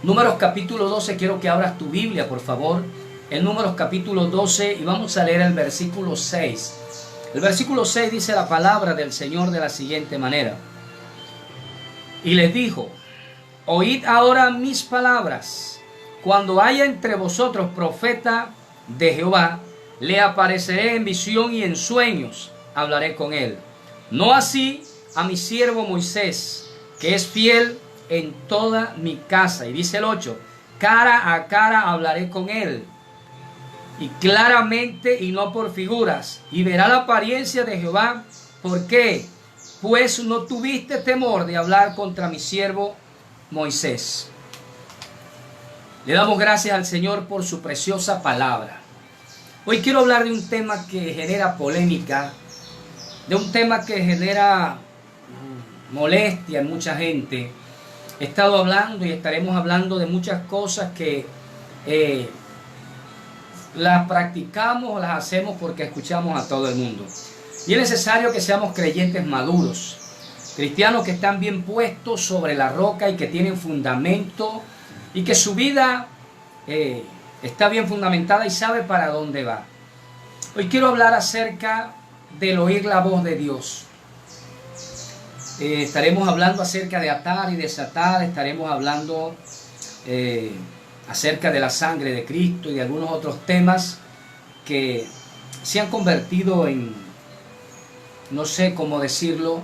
Números capítulo 12, quiero que abras tu Biblia, por favor. En Números capítulo 12 y vamos a leer el versículo 6. El versículo 6 dice la palabra del Señor de la siguiente manera. Y les dijo: oíd ahora mis palabras. Cuando haya entre vosotros profeta de Jehová, le apareceré en visión y en sueños, hablaré con él. No así a mi siervo Moisés, que es fiel en toda mi casa. Y dice el 8, cara a cara hablaré con él, y claramente y no por figuras, y verá la apariencia de Jehová. ¿Por qué? Pues no tuviste temor de hablar contra mi siervo Moisés. Le damos gracias al Señor por su preciosa palabra. Hoy quiero hablar de un tema que genera polémica, de un tema que genera molestia en mucha gente. He estado hablando y estaremos hablando de muchas cosas que las practicamos o las hacemos porque escuchamos a todo el mundo. Y es necesario que seamos creyentes maduros, cristianos que están bien puestos sobre la roca y que tienen fundamento y que su vida está bien fundamentada y sabe para dónde va. Hoy quiero hablar acerca del oír la voz de Dios. Estaremos hablando acerca de atar y desatar, estaremos hablando acerca de la sangre de Cristo y de algunos otros temas que se han convertido en, no sé cómo decirlo,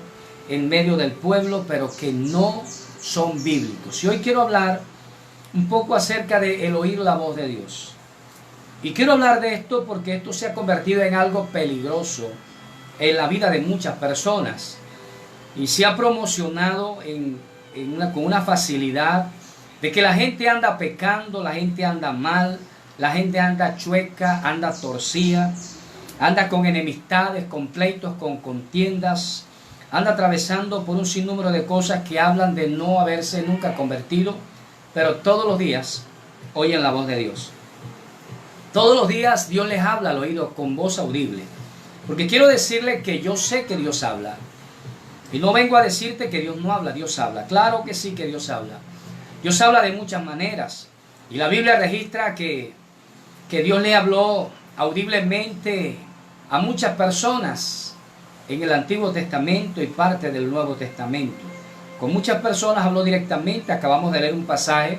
en medio del pueblo, pero que no son bíblicos. Y hoy quiero hablar un poco acerca de el oír la voz de Dios. Y quiero hablar de esto porque esto se ha convertido en algo peligroso en la vida de muchas personas. Y se ha promocionado con una facilidad de que la gente anda pecando, la gente anda mal, la gente anda chueca, anda torcida, anda con enemistades, con pleitos, con contiendas, anda atravesando por un sinnúmero de cosas que hablan de no haberse nunca convertido, pero todos los días oyen la voz de Dios. Todos los días Dios les habla al oído con voz audible. Porque quiero decirle que yo sé que Dios habla. Y no vengo a decirte que Dios no habla, Dios habla. Claro que sí que Dios habla. Dios habla de muchas maneras. Y la Biblia registra que Dios le habló audiblemente a muchas personas en el Antiguo Testamento y parte del Nuevo Testamento. Con muchas personas habló directamente. Acabamos de leer un pasaje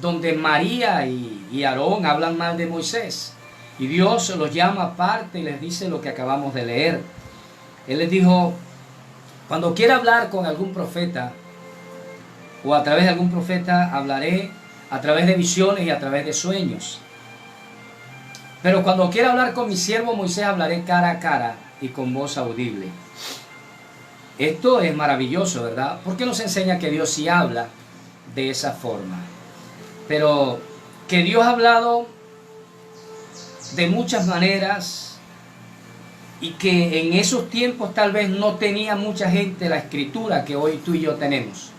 donde María y Aarón hablan mal de Moisés. Y Dios los llama aparte y les dice lo que acabamos de leer. Él les dijo: cuando quiera hablar con algún profeta o a través de algún profeta, hablaré a través de visiones y a través de sueños. Pero cuando quiera hablar con mi siervo Moisés, hablaré cara a cara y con voz audible. Esto es maravilloso, ¿verdad? Porque nos enseña que Dios sí habla de esa forma. Pero que Dios ha hablado de muchas maneras y que en esos tiempos tal vez no tenía mucha gente la escritura que hoy tú y yo tenemos.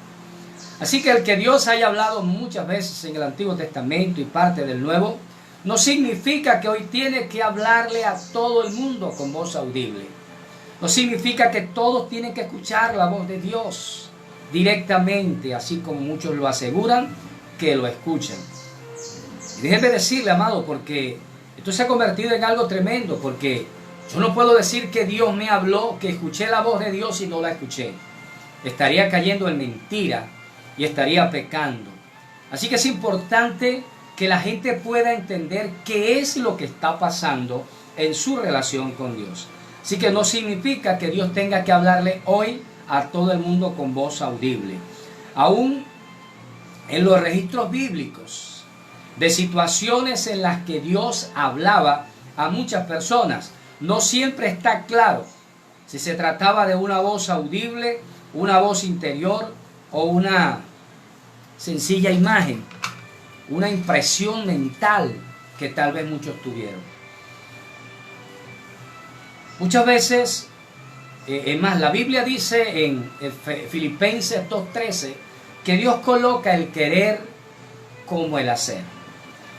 Así que el que Dios haya hablado muchas veces en el Antiguo Testamento y parte del Nuevo, no significa que hoy tiene que hablarle a todo el mundo con voz audible. No significa que todos tienen que escuchar la voz de Dios directamente, así como muchos lo aseguran que lo escuchan. Y déjeme decirle, amado, porque esto se ha convertido en algo tremendo, porque yo no puedo decir que Dios me habló, que escuché la voz de Dios y no la escuché. Estaría cayendo en mentira y estaría pecando. Así que es importante que la gente pueda entender qué es lo que está pasando en su relación con Dios. Así que no significa que Dios tenga que hablarle hoy a todo el mundo con voz audible. Aún en los registros bíblicos de situaciones en las que Dios hablaba a muchas personas, no siempre está claro si se trataba de una voz audible, una voz interior o una sencilla imagen, una impresión mental que tal vez muchos tuvieron. Muchas veces, es más, la Biblia dice en Filipenses 2:13 que Dios coloca el querer como el hacer.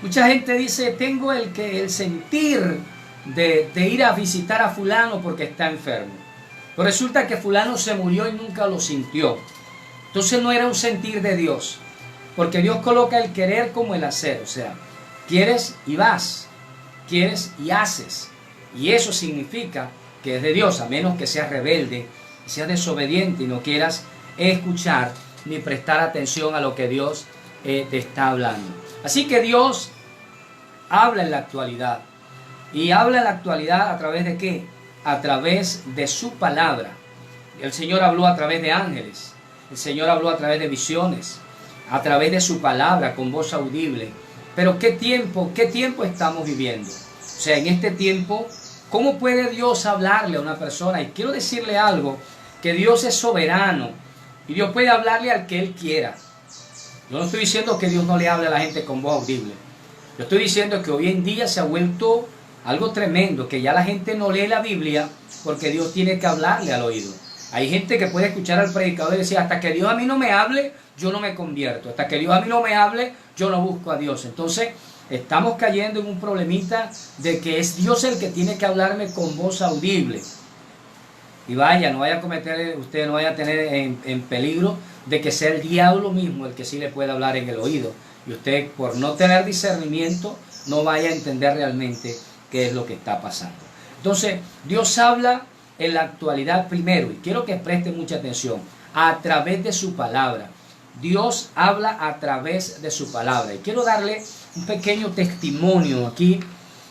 Mucha gente dice: tengo el sentir de ir a visitar a fulano porque está enfermo. Pero resulta que fulano se murió y nunca lo sintió. Entonces no era un sentir de Dios. Porque Dios coloca el querer como el hacer. O sea, quieres y vas, quieres y haces. Y eso significa que es de Dios, a menos que seas rebelde, seas desobediente y no quieras escuchar ni prestar atención a lo que Dios te está hablando. Así que Dios habla en la actualidad. ¿Y habla en la actualidad a través de qué? A través de su palabra. El Señor habló a través de ángeles. El Señor habló a través de visiones, a través de su palabra con voz audible. Pero ¿qué tiempo estamos viviendo? O sea, en este tiempo, ¿cómo puede Dios hablarle a una persona? Y quiero decirle algo, que Dios es soberano y Dios puede hablarle al que Él quiera. Yo no estoy diciendo que Dios no le hable a la gente con voz audible. Yo estoy diciendo que hoy en día se ha vuelto algo tremendo, que ya la gente no lee la Biblia porque Dios tiene que hablarle al oído. Hay gente que puede escuchar al predicador y decir, hasta que Dios a mí no me hable, yo no me convierto. Hasta que Dios a mí no me hable, yo no busco a Dios. Entonces, estamos cayendo en un problemita de que es Dios el que tiene que hablarme con voz audible. Y vaya, no vaya a cometer, usted no vaya a tener en peligro de que sea el diablo mismo el que sí le pueda hablar en el oído. Y usted, por no tener discernimiento, no vaya a entender realmente qué es lo que está pasando. Entonces, Dios habla en la actualidad primero, y quiero que preste mucha atención, a través de su palabra. Dios habla a través de su palabra. Y quiero darle un pequeño testimonio aquí.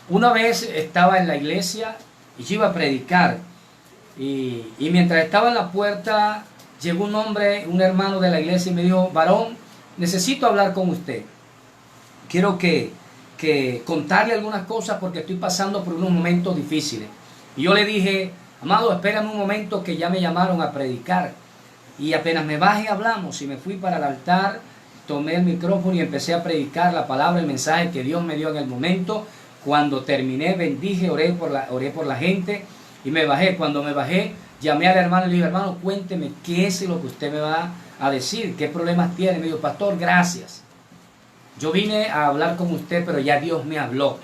Una vez estaba en la iglesia y yo iba a predicar. Y mientras estaba en la puerta, llegó un hombre, un hermano de la iglesia, y me dijo, varón, necesito hablar con usted. Quiero que contarle algunas cosas porque estoy pasando por unos momentos difíciles. Y yo le dije, amado, espérame un momento que ya me llamaron a predicar. Y apenas me bajé hablamos y me fui para el altar, tomé el micrófono y empecé a predicar la palabra, el mensaje que Dios me dio en el momento. Cuando terminé, bendije, oré por la gente y me bajé. Cuando me bajé, llamé al hermano y le dije, hermano, cuénteme qué es lo que usted me va a decir, qué problemas tiene. Me dijo, pastor, gracias. Yo vine a hablar con usted, pero ya Dios me habló.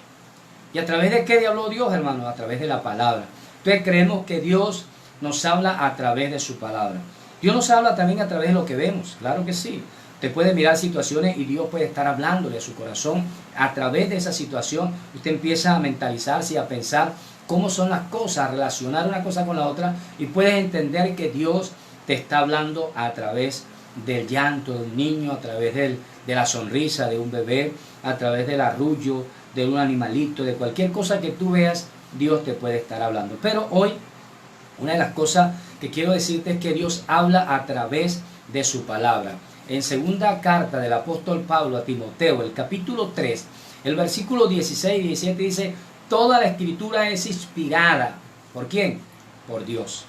¿Y a través de qué habló Dios, hermano? A través de la palabra. Entonces creemos que Dios nos habla a través de su palabra. Dios nos habla también a través de lo que vemos, claro que sí. Usted puede mirar situaciones y Dios puede estar hablándole a su corazón. A través de esa situación, usted empieza a mentalizarse y a pensar cómo son las cosas, a relacionar una cosa con la otra, y puedes entender que Dios te está hablando a través del llanto de un niño, a través de la sonrisa de un bebé, a través del arrullo de un animalito, de cualquier cosa que tú veas, Dios te puede estar hablando. Pero hoy, una de las cosas que quiero decirte es que Dios habla a través de su palabra. En segunda carta del apóstol Pablo a Timoteo, el capítulo 3, el versículo 16 y 17 dice, toda la escritura es inspirada. ¿Por quién? Por Dios.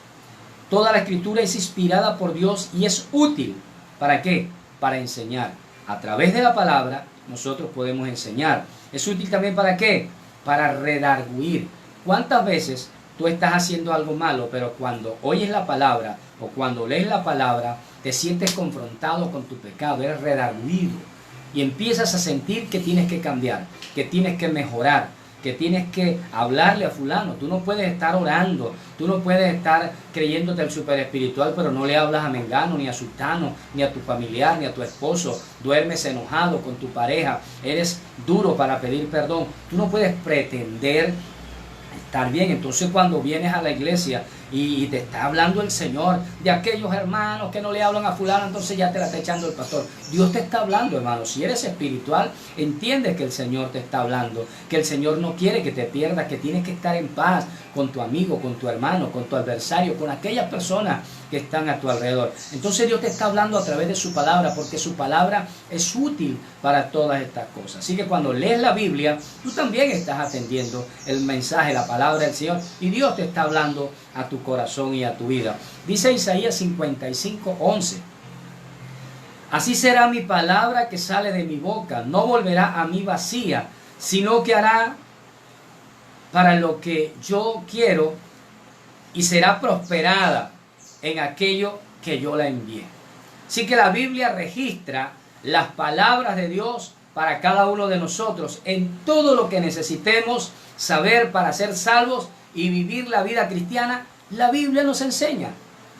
Toda la escritura es inspirada por Dios y es útil. ¿Para qué? Para enseñar. A través de la palabra nosotros podemos enseñar. ¿Es útil también para qué? Para redarguir. ¿Cuántas veces tú estás haciendo algo malo, pero cuando oyes la palabra o cuando lees la palabra, te sientes confrontado con tu pecado, eres redarguido y empiezas a sentir que tienes que cambiar, que tienes que mejorar, que tienes que hablarle a fulano? Tú no puedes estar orando, tú no puedes estar creyéndote el super espiritual, pero no le hablas a mengano, ni a sultano, ni a tu familiar, ni a tu esposo. Duermes enojado con tu pareja, eres duro para pedir perdón. Tú no puedes pretender estar bien. Entonces cuando vienes a la iglesia y te está hablando el Señor de aquellos hermanos que no le hablan a fulano, entonces ya te la está echando el pastor. Dios te está hablando, hermano. Si eres espiritual, entiende que el Señor te está hablando, que el Señor no quiere que te pierdas, que tienes que estar en paz con tu amigo, con tu hermano, con tu adversario, con aquellas personas que están a tu alrededor. Entonces Dios te está hablando a través de su palabra, porque su palabra es útil para todas estas cosas. Así que cuando lees la Biblia, tú también estás atendiendo el mensaje, la palabra del Señor, y Dios te está hablando a tu corazón y a tu vida. Dice Isaías 55:11. Así será mi palabra que sale de mi boca, no volverá a mí vacía, sino que hará para lo que yo quiero y será prosperada en aquello que yo la envié. Así que la Biblia registra las palabras de Dios para cada uno de nosotros en todo lo que necesitemos saber para ser salvos y vivir la vida cristiana. La Biblia nos enseña.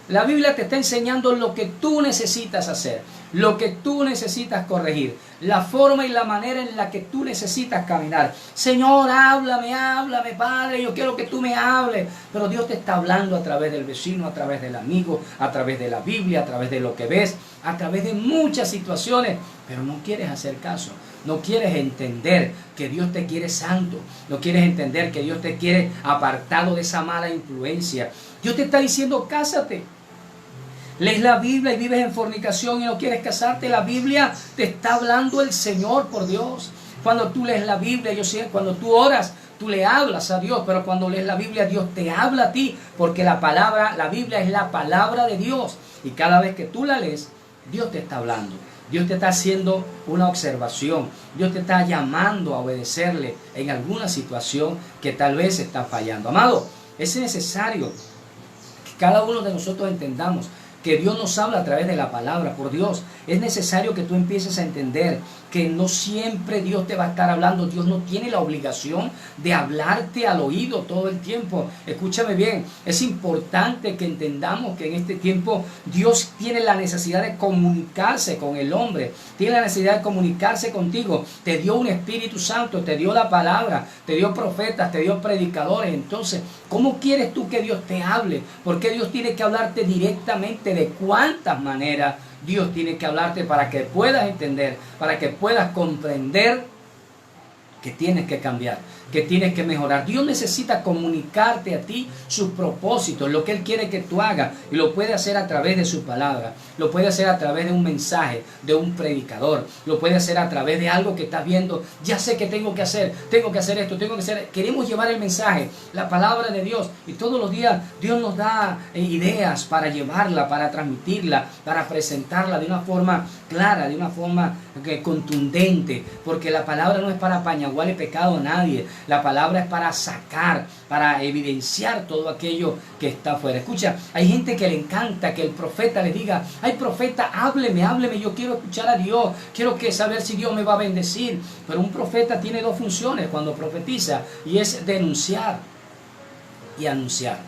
La Biblia te está enseñando lo que tú necesitas hacer. lo que tú necesitas corregir, la forma y la manera en la que tú necesitas caminar. Señor, háblame, háblame, Padre, yo quiero que tú me hables. Pero Dios te está hablando a través del vecino, a través del amigo, a través de la Biblia, a través de lo que ves, a través de muchas situaciones, pero no quieres hacer caso. No quieres entender que Dios te quiere santo. No quieres entender que Dios te quiere apartado de esa mala influencia. Dios te está diciendo, cásate. Lees la Biblia y vives en fornicación y no quieres casarte. La Biblia te está hablando el Señor, por Dios. Cuando tú lees la Biblia, yo sé, cuando tú oras, tú le hablas a Dios, pero cuando lees la Biblia, Dios te habla a ti, porque la Biblia es la palabra de Dios. Y cada vez que tú la lees, Dios te está hablando. Dios te está haciendo una observación. Dios te está llamando a obedecerle en alguna situación que tal vez está fallando. Amado, es necesario que cada uno de nosotros entendamos que Dios nos habla a través de la palabra. Por Dios, es necesario que tú empieces a entender que no siempre Dios te va a estar hablando. Dios no tiene la obligación de hablarte al oído todo el tiempo. Escúchame bien, es importante que entendamos que en este tiempo Dios tiene la necesidad de comunicarse con el hombre, tiene la necesidad de comunicarse contigo. Te dio un Espíritu Santo, te dio la palabra, te dio profetas, te dio predicadores. Entonces, ¿cómo quieres tú que Dios te hable? ¿Por qué Dios tiene que hablarte directamente? ¿De cuántas maneras Dios tiene que hablarte para que puedas entender, para que puedas comprender que tienes que cambiar, que tienes que mejorar? Dios necesita comunicarte a ti sus propósitos, lo que Él quiere que tú hagas, y lo puede hacer a través de su palabra, lo puede hacer a través de un mensaje, de un predicador, lo puede hacer a través de algo que estás viendo. Ya sé que tengo que hacer esto, tengo que hacer. Queremos llevar el mensaje, la palabra de Dios, y todos los días Dios nos da ideas para llevarla, para transmitirla, para presentarla de una forma clara, de una forma contundente, porque la palabra no es para apañaguarle pecado a nadie. La palabra es para sacar, para evidenciar todo aquello que está afuera. Escucha, hay gente que le encanta que el profeta le diga, ay profeta, hábleme, hábleme, yo quiero escuchar a Dios, quiero saber si Dios me va a bendecir. Pero un profeta tiene dos funciones cuando profetiza, y es denunciar y anunciar.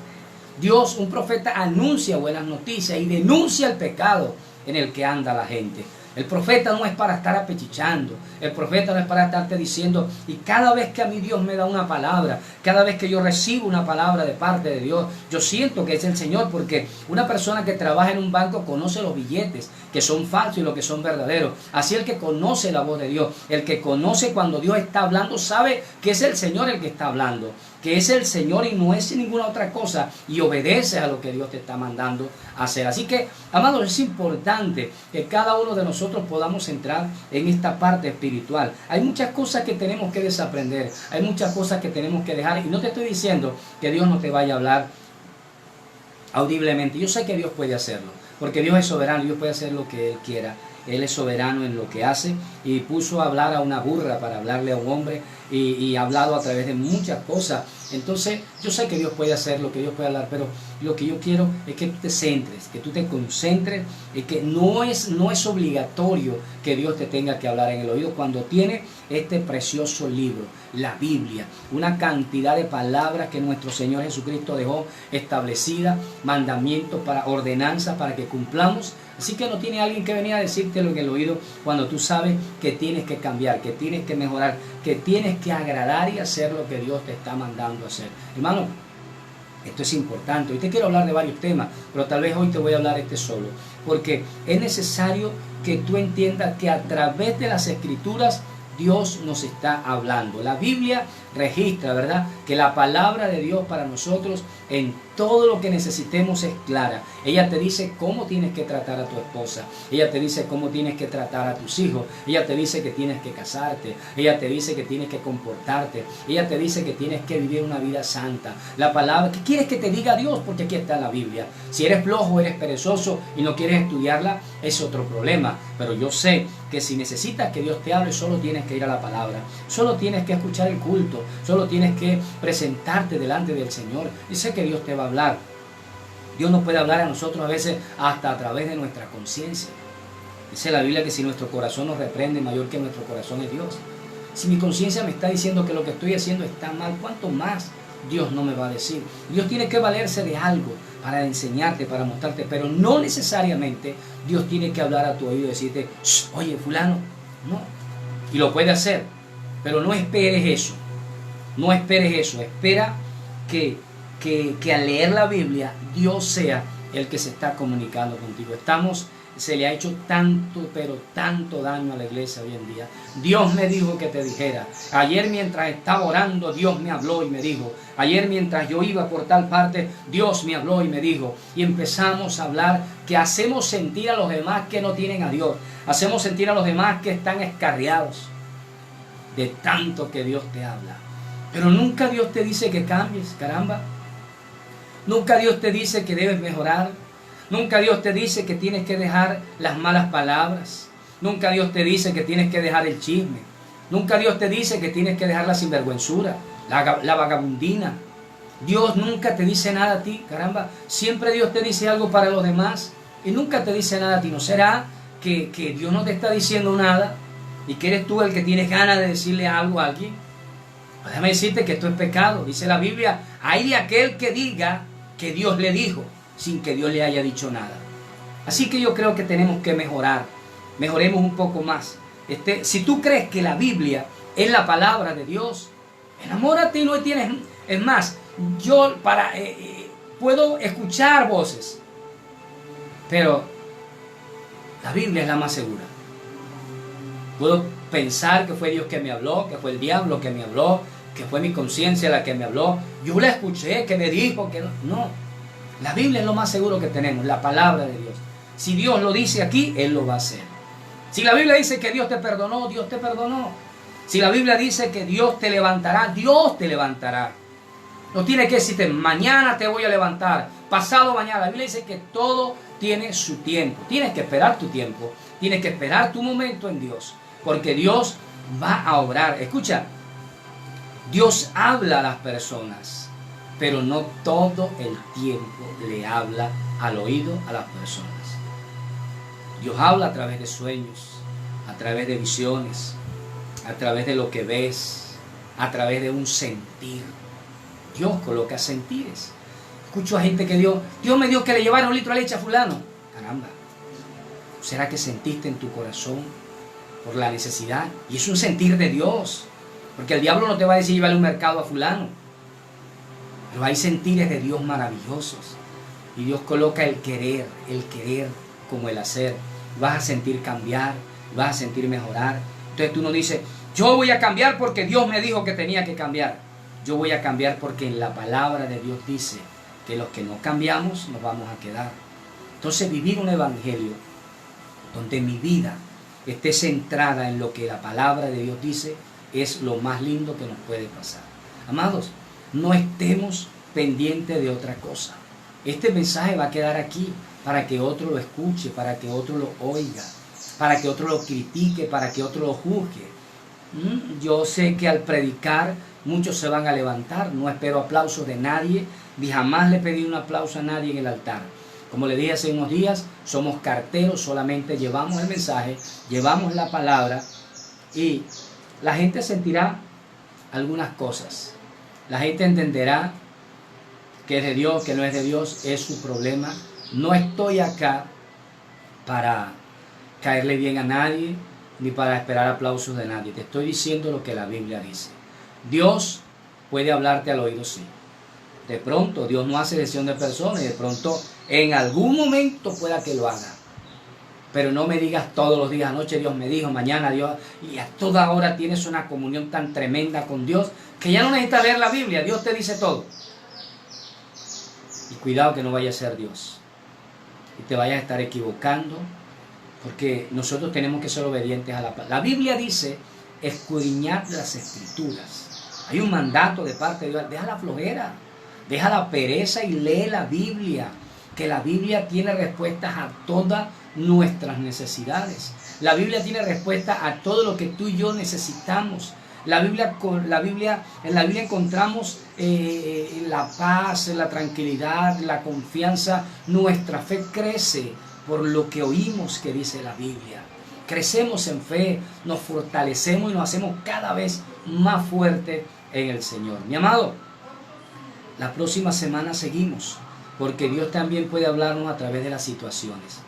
Dios, un profeta anuncia buenas noticias y denuncia el pecado en el que anda la gente. El profeta no es para estar apechichando. El profeta no es para estarte diciendo, y cada vez que a mí Dios me da una palabra, cada vez que yo recibo una palabra de parte de Dios, yo siento que es el Señor, porque una persona que trabaja en un banco conoce los billetes que son falsos y los que son verdaderos. Así el que conoce la voz de Dios, el que conoce cuando Dios está hablando, sabe que es el Señor el que está hablando, que es el Señor y no es ninguna otra cosa, y obedece a lo que Dios te está mandando a hacer. Así que, amados, es importante que cada uno de nosotros podamos entrar en esta parte espiritual. Hay muchas cosas que tenemos que desaprender, hay muchas cosas que tenemos que dejar, y no te estoy diciendo que Dios no te vaya a hablar audiblemente. Yo sé que Dios puede hacerlo, porque Dios es soberano, Dios puede hacer lo que Él quiera. Él es soberano en lo que hace, y puso a hablar a una burra para hablarle a un hombre, y ha hablado a través de muchas cosas. Entonces yo sé que Dios puede hacer lo que Dios puede hablar, pero lo que yo quiero es que tú te centres, que tú te concentres, y que no es obligatorio que Dios te tenga que hablar en el oído cuando tiene este precioso libro, la Biblia, una cantidad de palabras que nuestro Señor Jesucristo dejó establecida, mandamientos, para ordenanzas para que cumplamos. Así que no tiene alguien que venir a decírtelo en el oído cuando tú sabes que tienes que cambiar, que tienes que mejorar, que tienes que agradar y hacer lo que Dios te está mandando a hacer. Hermano, esto es importante. Hoy te quiero hablar de varios temas, pero tal vez hoy te voy a hablar solo, porque es necesario que tú entiendas que a través de las Escrituras Dios nos está hablando. La Biblia registra, ¿verdad?, que la palabra de Dios para nosotros en todo lo que necesitemos es clara. Ella te dice cómo tienes que tratar a tu esposa, ella te dice cómo tienes que tratar a tus hijos, ella te dice que tienes que casarte, ella te dice que tienes que comportarte, ella te dice que tienes que vivir una vida santa. La palabra, ¿qué quieres que te diga Dios? Porque aquí está la Biblia. Si eres flojo, eres perezoso y no quieres estudiarla, es otro problema. Pero yo sé que si necesitas que Dios te hable, solo tienes que ir a la palabra, solo tienes que escuchar el culto, solo tienes que presentarte delante del Señor, y sé que Dios te va a hablar. Dios nos puede hablar a nosotros a veces hasta a través de nuestra conciencia. Dice la Biblia que si nuestro corazón nos reprende, mayor que nuestro corazón es Dios. Si mi conciencia me está diciendo que lo que estoy haciendo está mal, ¿cuánto más Dios no me va a decir? Dios tiene que valerse de algo para enseñarte, para mostrarte, pero no necesariamente Dios tiene que hablar a tu oído y decirte, oye, fulano, no. Y lo puede hacer, pero no esperes eso. No esperes eso. Espera que al leer la Biblia, Dios sea el que se está comunicando contigo. Se le ha hecho tanto, pero tanto daño a la iglesia hoy en día. Dios me dijo que te dijera. Ayer mientras estaba orando, Dios me habló y me dijo. Ayer mientras yo iba por tal parte, Dios me habló y me dijo. Y empezamos a hablar que hacemos sentir a los demás que no tienen a Dios. Hacemos sentir a los demás que están escarriados de tanto que Dios te habla. Pero nunca Dios te dice que cambies, caramba. Nunca Dios te dice que debes mejorar. Nunca Dios te dice que tienes que dejar las malas palabras. Nunca Dios te dice que tienes que dejar el chisme. Nunca Dios te dice que tienes que dejar la sinvergüenzura, la vagabundina. Dios nunca te dice nada a ti, caramba. Siempre Dios te dice algo para los demás y nunca te dice nada a ti. ¿No será que Dios no te está diciendo nada y que eres tú el que tienes ganas de decirle algo a alguien? Pues déjame decirte que esto es pecado. Dice la Biblia, hay de aquel que diga que Dios le dijo, sin que Dios le haya dicho nada. Así que yo creo que tenemos que mejorar. Mejoremos un poco más. Si tú crees que la Biblia es la palabra de Dios, enamórate y no tienes. Es más, yo puedo escuchar voces, pero la Biblia es la más segura. Puedo pensar que fue Dios que me habló, que fue el diablo que me habló, que fue mi conciencia la que me habló. Yo la escuché, que me dijo que no. No. La Biblia es lo más seguro que tenemos, la palabra de Dios. Si Dios lo dice aquí, Él lo va a hacer. Si la Biblia dice que Dios te perdonó, Dios te perdonó. Si la Biblia dice que Dios te levantará, Dios te levantará. No tiene que decirte, mañana te voy a levantar, pasado mañana. La Biblia dice que todo tiene su tiempo. Tienes que esperar tu tiempo, tienes que esperar tu momento en Dios, porque Dios va a obrar. Escucha, Dios habla a las personas, pero no todo el tiempo le habla al oído a las personas. Dios habla a través de sueños, a través de visiones, a través de lo que ves, a través de un sentir. Dios coloca sentires. Escucho a gente que Dios me dio que le llevara 1 litro de leche a fulano. Caramba, ¿será que sentiste en tu corazón por la necesidad? Y es un sentir de Dios, porque el diablo no te va a decir llévale un mercado a fulano. Pero hay sentires de Dios maravillosos. Y Dios coloca el querer como el hacer. Vas a sentir cambiar, vas a sentir mejorar. Entonces tú no dices, yo voy a cambiar porque Dios me dijo que tenía que cambiar. Yo voy a cambiar porque en la palabra de Dios dice que los que no cambiamos nos vamos a quedar. Entonces vivir un evangelio donde mi vida esté centrada en lo que la palabra de Dios dice es lo más lindo que nos puede pasar. Amados, no estemos pendientes de otra cosa. Este mensaje va a quedar aquí para que otro lo escuche, para que otro lo oiga, para que otro lo critique, para que otro lo juzgue. Yo sé que al predicar muchos se van a levantar. No espero aplausos de nadie, ni jamás le pedí un aplauso a nadie en el altar. Como le dije hace unos días, somos carteros, solamente llevamos el mensaje, llevamos la palabra y la gente sentirá algunas cosas. La gente entenderá que es de Dios, que no es de Dios, es su problema. No estoy acá para caerle bien a nadie, ni para esperar aplausos de nadie. Te estoy diciendo lo que la Biblia dice. Dios puede hablarte al oído, sí. De pronto, Dios no hace elección de personas y de pronto, en algún momento pueda que lo haga. Pero no me digas todos los días, anoche Dios me dijo, mañana Dios, y a toda hora tienes una comunión tan tremenda con Dios que ya no necesitas leer la Biblia, Dios te dice todo. Y cuidado que no vaya a ser Dios y te vayas a estar equivocando, porque nosotros tenemos que ser obedientes a la palabra. La Biblia dice, escudriñad las Escrituras. Hay un mandato de parte de Dios, deja la flojera, deja la pereza y lee la Biblia, que la Biblia tiene respuestas a todas nuestras necesidades. La Biblia tiene respuesta a todo lo que tú y yo necesitamos. En la Biblia encontramos la paz, la tranquilidad, la confianza. Nuestra fe crece por lo que oímos que dice la Biblia. Crecemos en fe, nos fortalecemos y nos hacemos cada vez más fuertes en el Señor. Mi amado, la próxima semana seguimos. porque Dios también puede hablarnos a través de las situaciones.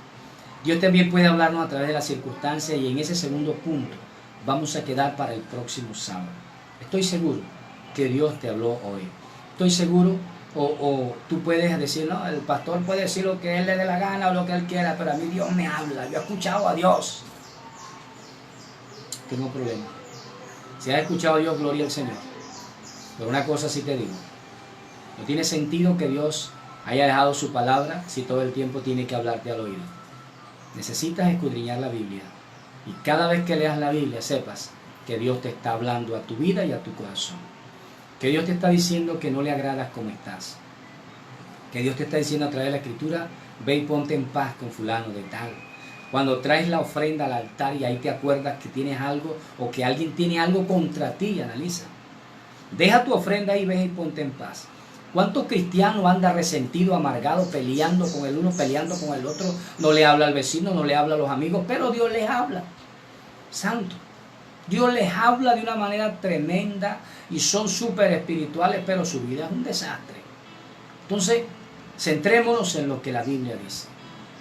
Dios también puede hablarnos a través de las circunstancias, y en ese segundo punto vamos a quedar para el próximo sábado. Estoy seguro que Dios te habló hoy. Estoy seguro, o tú puedes decir, no, el pastor puede decir lo que él le dé la gana o lo que él quiera, pero a mí Dios me habla, yo he escuchado a Dios. Tengo problema. Si has escuchado a Dios, gloria al Señor. Pero una cosa sí te digo, no tiene sentido que Dios haya dejado su palabra si todo el tiempo tiene que hablarte al oído. Necesitas escudriñar la Biblia, y cada vez que leas la Biblia sepas que Dios te está hablando a tu vida y a tu corazón, que Dios te está diciendo que no le agradas como estás, que Dios te está diciendo a través de la Escritura: ve y ponte en paz con fulano de tal. Cuando traes la ofrenda al altar y ahí te acuerdas que tienes algo, o que alguien tiene algo contra ti, analiza. Deja tu ofrenda ahí, ve y ponte en paz. ¿Cuántos cristianos andan resentido, amargado, peleando con el uno, peleando con el otro? No le habla al vecino, no le habla a los amigos, pero Dios les habla. Santo. Dios les habla de una manera tremenda y son súper espirituales, pero su vida es un desastre. Entonces, centrémonos en lo que la Biblia dice.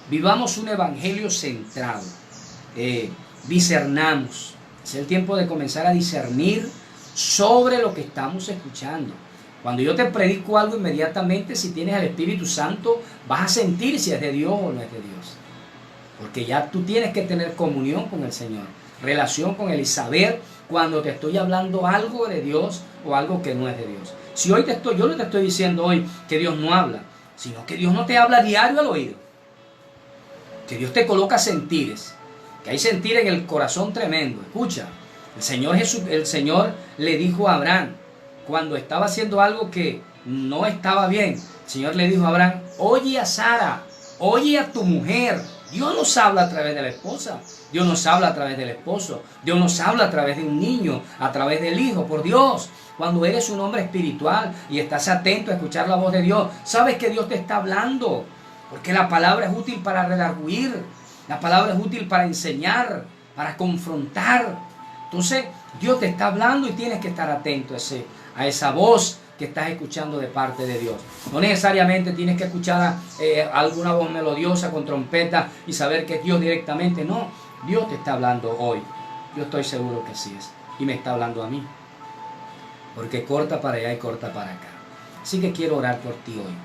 Vivamos un evangelio centrado. Discernamos. Es el tiempo de comenzar a discernir sobre lo que estamos escuchando. Cuando yo te predico algo, inmediatamente, si tienes el Espíritu Santo, vas a sentir si es de Dios o no es de Dios. Porque ya tú tienes que tener comunión con el Señor, relación con Él, y saber cuando te estoy hablando algo de Dios o algo que no es de Dios. Si hoy yo no te estoy diciendo hoy que Dios no habla, sino que Dios no te habla diario al oído. Que Dios te coloca sentires, que hay sentir en el corazón tremendo. Escucha, el Señor le dijo a Abraham, cuando estaba haciendo algo que no estaba bien, el Señor le dijo a Abraham: oye a Sara, oye a tu mujer. Dios nos habla a través de la esposa, Dios nos habla a través del esposo, Dios nos habla a través de un niño, a través del hijo. Por Dios, cuando eres un hombre espiritual y estás atento a escuchar la voz de Dios, sabes que Dios te está hablando, porque la palabra es útil para redarguir, la palabra es útil para enseñar, para confrontar. Entonces Dios te está hablando y tienes que estar atento a esa voz que estás escuchando de parte de Dios. No necesariamente tienes que escuchar alguna voz melodiosa con trompeta y saber que es Dios directamente. No, Dios te está hablando hoy. Yo estoy seguro que sí es. Y me está hablando a mí. Porque corta para allá y corta para acá. Así que quiero orar por ti hoy.